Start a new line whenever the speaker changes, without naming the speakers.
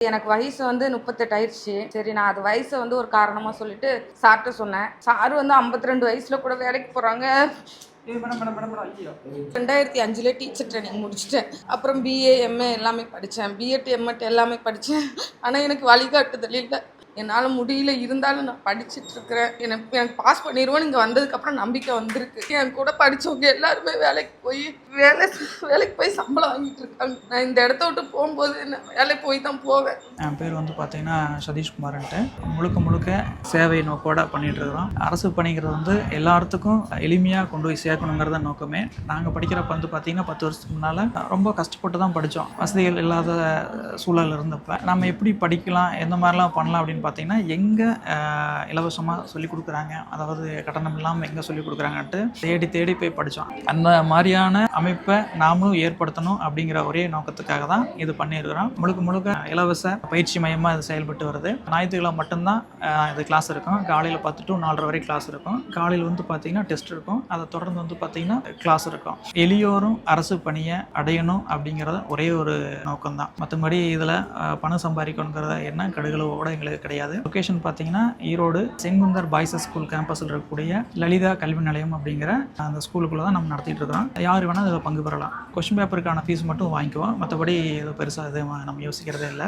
எனக்கு வயசு 38 ஆயிடுச்சு. சரி, நான் அது வயசை ஒரு காரணமாக சொல்லிட்டு சார்கிட்ட சொன்னேன். சார் 52 வயசுல கூட வேலைக்கு போகிறாங்க. 2005 டீச்சர் ட்ரைனிங் முடிச்சிட்டேன். அப்புறம் பிஏ எம்ஏ எல்லாமே படித்தேன். பிஎட் எம்எட் எல்லாமே படித்தேன். ஆனால் எனக்கு வழிகாட்டுதல் இல்லை. என்னால் முடியல, இருந்தாலும் நான் படிச்சுட்டு இருக்கிறேன். எனக்கு பாஸ் பண்ணிடுவோன்னு இங்கே வந்ததுக்கப்புறம் நம்பிக்கை வந்திருக்கு. என் கூட படித்தவங்க எல்லாருமே வேலைக்கு போய் சம்பளம் வாங்கிட்டு இருக்காங்க. நான் இந்த இடத்த விட்டு போகும்போது வேலைக்கு போய் தான் போவேன்.
என் பேர் பார்த்தீங்கன்னா சதீஷ்குமார்ன்ட்டு. முழுக்க சேவை நோக்கோட பண்ணிட்டு இருக்கிறோம். அரசு பணிங்கிறது எல்லாத்துக்கும் எளிமையாக கொண்டு போய் சேர்க்கணுங்கிறத நோக்கமே. நாங்கள் படிக்கிறப்ப பார்த்தீங்கன்னா 10 வருஷத்துக்கு முன்னால் ரொம்ப கஷ்டப்பட்டு தான் படித்தோம். வசதிகள் இல்லாத சூழல் இருந்தப்போ நம்ம எப்படி படிக்கலாம், எந்த மாதிரிலாம் பண்ணலாம் அப்படின்னு பார்த்தீங்கன்னா எங்கே இலவசமாக சொல்லிக் கொடுக்குறாங்க, அதாவது கட்டணம் இல்லாமல் எங்கே சொல்லிக் கொடுக்குறாங்கன்ட்டு தேடி போய் படித்தோம். அந்த மாதிரியான அமைப்பை நாமளும் ஏற்படுத்தணும் அப்படிங்கிற ஒரே நோக்கத்துக்காக தான் இது பண்ணியிருக்கிறோம். முழுக்க இலவச பயிற்சி மையமாக இது செயல்பட்டு வருது. ஞாயிற்றுக்கிழமை மட்டும்தான் இது கிளாஸ் இருக்கும். காலையில் 10 to 4:30 வரை கிளாஸ் இருக்கும். காலையில் பார்த்தீங்கன்னா டெஸ்ட் இருக்கும். அதை தொடர்ந்து பார்த்தீங்கன்னா கிளாஸ் இருக்கும். எளியோரும் அரசு பணியை அடையணும் அப்படிங்கிறத ஒரே ஒரு நோக்கம்தான். மற்றபடி இதில் பணம் சம்பாதிக்கணுங்கிறத என்ன கடுகளவோட எங்களுக்கு கிடையாது. லொகேஷன் பார்த்தீங்கன்னா ஈரோடு செங்குந்தர் பாய்ஸ் ஸ்கூல் கேம்பஸில் இருக்கக்கூடிய லலிதா கல்வி நிலையம் அப்படிங்கிற அந்த ஸ்கூலுக்குள்ள தான் நம்ம நடத்திட்டு இருக்கிறோம். யார் வேணால் இதில் பங்கு பெறலாம். கொஸ்டின் பேப்பருக்கான ஃபீஸ் மட்டும் வாங்கிக்குவோம். மற்றபடி இது பெருசாக இது நம்ம யோசிக்கிறதே இல்லை.